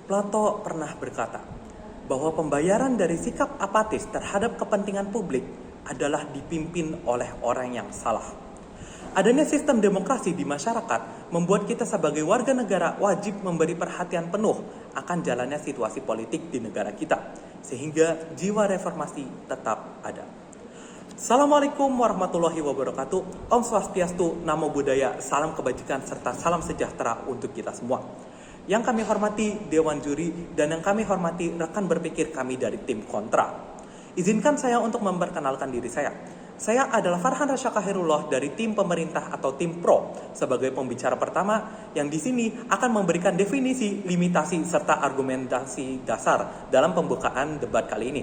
Plato pernah berkata bahwa pembayaran dari sikap apatis terhadap kepentingan publik adalah dipimpin oleh orang yang salah. Adanya sistem demokrasi di masyarakat membuat kita sebagai warga negara wajib memberi perhatian penuh akan jalannya situasi politik di negara kita, sehingga jiwa reformasi tetap ada. Assalamualaikum warahmatullahi wabarakatuh. Om Swastiastu, Namo Buddhaya, salam kebajikan serta salam sejahtera untuk kita semua. Yang kami hormati Dewan Juri dan yang kami hormati rekan berpikir kami dari tim Kontra. Izinkan saya untuk memperkenalkan diri saya. Saya adalah Farhan Rasyaka Herullah dari tim pemerintah atau tim pro sebagai pembicara pertama yang di sini akan memberikan definisi, limitasi, serta argumentasi dasar dalam pembukaan debat kali ini.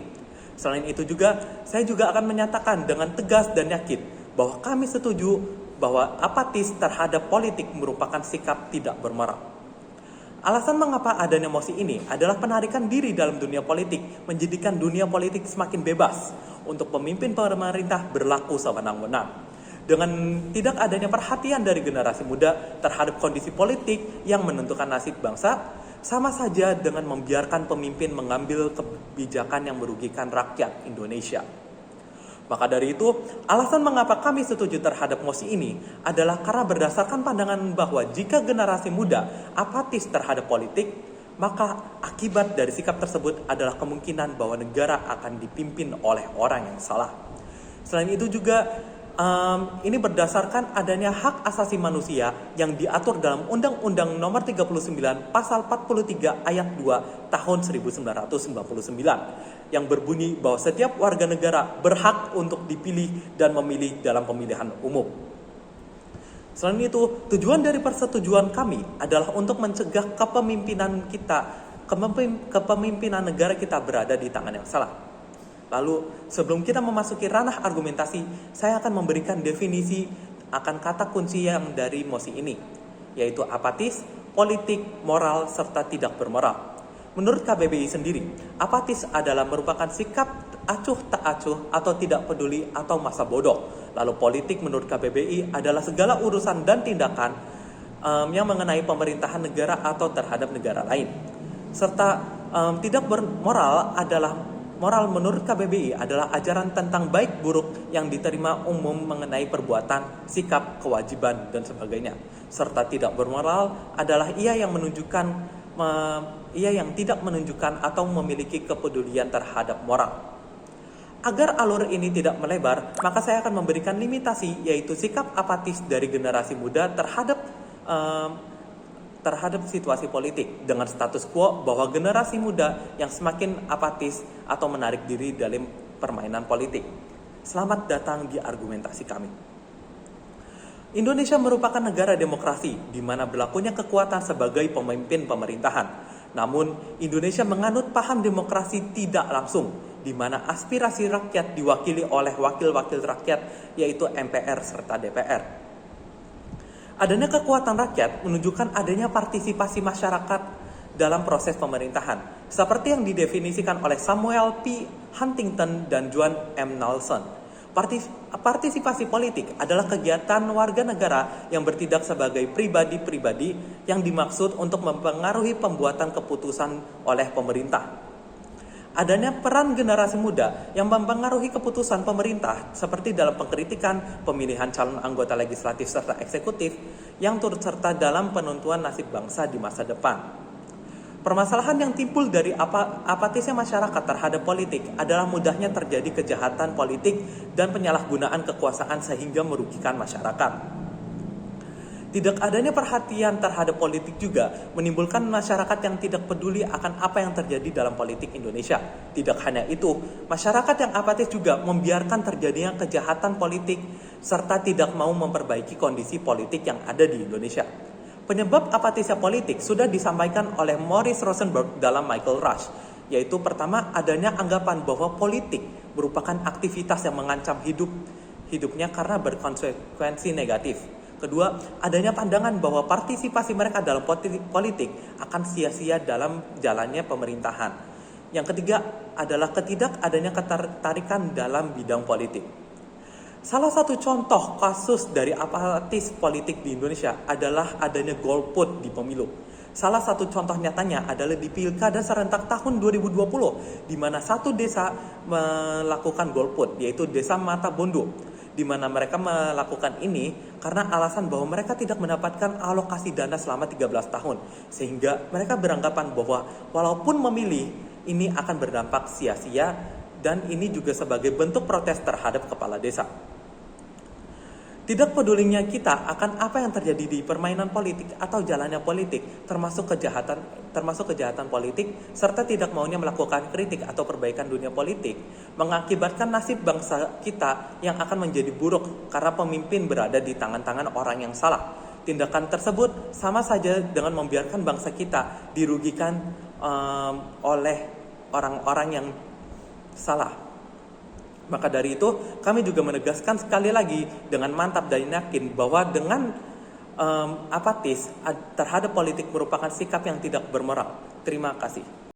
Selain itu juga, saya juga akan menyatakan dengan tegas dan yakin bahwa kami setuju bahwa apatis terhadap politik merupakan sikap tidak bermoral. Alasan mengapa adanya mosi ini adalah penarikan diri dalam dunia politik, menjadikan dunia politik semakin bebas untuk pemimpin pemerintah berlaku sewenang-wenang. Dengan tidak adanya perhatian dari generasi muda terhadap kondisi politik yang menentukan nasib bangsa, sama saja dengan membiarkan pemimpin mengambil kebijakan yang merugikan rakyat Indonesia. Maka dari itu, alasan mengapa kami setuju terhadap mosi ini adalah karena berdasarkan pandangan bahwa jika generasi muda apatis terhadap politik, maka akibat dari sikap tersebut adalah kemungkinan bahwa negara akan dipimpin oleh orang yang salah. Selain itu juga, ini berdasarkan adanya hak asasi manusia yang diatur dalam Undang-Undang Nomor 39 Pasal 43 Ayat 2 Tahun 1999 yang berbunyi bahwa setiap warga negara berhak untuk dipilih dan memilih dalam pemilihan umum. Selain itu, tujuan dari persetujuan kami adalah untuk mencegah kepemimpinan negara kita berada di tangan yang salah. Lalu, sebelum kita memasuki ranah argumentasi, saya akan memberikan definisi akan kata kunci yang dari mosi ini, yaitu apatis, politik, moral, serta tidak bermoral. Menurut KBBI sendiri, apatis adalah merupakan sikap acuh tak acuh atau tidak peduli atau masa bodoh. Lalu politik menurut KBBI adalah segala urusan dan tindakan yang mengenai pemerintahan negara atau terhadap negara lain. Serta tidak bermoral adalah moral menurut KBBI adalah ajaran tentang baik buruk yang diterima umum mengenai perbuatan, sikap, kewajiban, dan sebagainya. Serta tidak bermoral adalah ia yang tidak menunjukkan atau memiliki kepedulian terhadap moral. Agar alur ini tidak melebar, maka saya akan memberikan limitasi, yaitu sikap apatis dari generasi muda terhadap situasi politik dengan status quo bahwa generasi muda yang semakin apatis atau menarik diri dalam permainan politik. Selamat datang di argumentasi kami. Indonesia merupakan negara demokrasi di mana berlakunya kekuatan sebagai pemimpin pemerintahan. Namun, Indonesia menganut paham demokrasi tidak langsung, di mana aspirasi rakyat diwakili oleh wakil-wakil rakyat, yaitu MPR serta DPR. Adanya kekuatan rakyat menunjukkan adanya partisipasi masyarakat dalam proses pemerintahan, seperti yang didefinisikan oleh Samuel P. Huntington dan John M. Nelson. Partisipasi politik adalah kegiatan warga negara yang bertindak sebagai pribadi-pribadi yang dimaksud untuk mempengaruhi pembuatan keputusan oleh pemerintah. Adanya peran generasi muda yang mempengaruhi keputusan pemerintah seperti dalam pengkritikan, pemilihan calon anggota legislatif serta eksekutif yang turut serta dalam penentuan nasib bangsa di masa depan. Permasalahan yang timbul dari apatisnya masyarakat terhadap politik adalah mudahnya terjadi kejahatan politik dan penyalahgunaan kekuasaan sehingga merugikan masyarakat. Tidak adanya perhatian terhadap politik juga menimbulkan masyarakat yang tidak peduli akan apa yang terjadi dalam politik Indonesia. Tidak hanya itu, masyarakat yang apatis juga membiarkan terjadinya kejahatan politik serta tidak mau memperbaiki kondisi politik yang ada di Indonesia. Penyebab apatisnya politik sudah disampaikan oleh Morris Rosenberg dalam Michael Rush, yaitu pertama adanya anggapan bahwa politik merupakan aktivitas yang mengancam hidupnya karena berkonsekuensi negatif. Kedua, adanya pandangan bahwa partisipasi mereka dalam politik akan sia-sia dalam jalannya pemerintahan. Yang ketiga adalah adanya ketertarikan dalam bidang politik. Salah satu contoh kasus dari apatis politik di Indonesia adalah adanya golput di pemilu. Salah satu contoh nyatanya adalah di Pilkada serentak tahun 2020, di mana satu desa melakukan golput, yaitu Desa Mata Bondo, di mana mereka melakukan ini karena alasan bahwa mereka tidak mendapatkan alokasi dana selama 13 tahun. Sehingga mereka beranggapan bahwa walaupun memilih, ini akan berdampak sia-sia dan ini juga sebagai bentuk protes terhadap kepala desa. Tidak pedulinya kita akan apa yang terjadi di permainan politik atau jalannya politik, termasuk kejahatan politik, serta tidak maunya melakukan kritik atau perbaikan dunia politik, mengakibatkan nasib bangsa kita yang akan menjadi buruk karena pemimpin berada di tangan-tangan orang yang salah. Tindakan tersebut sama saja dengan membiarkan bangsa kita dirugikan oleh orang-orang yang salah. Maka dari itu, kami juga menegaskan sekali lagi dengan mantap dan yakin bahwa dengan apatis terhadap politik merupakan sikap yang tidak bermoral. Terima kasih.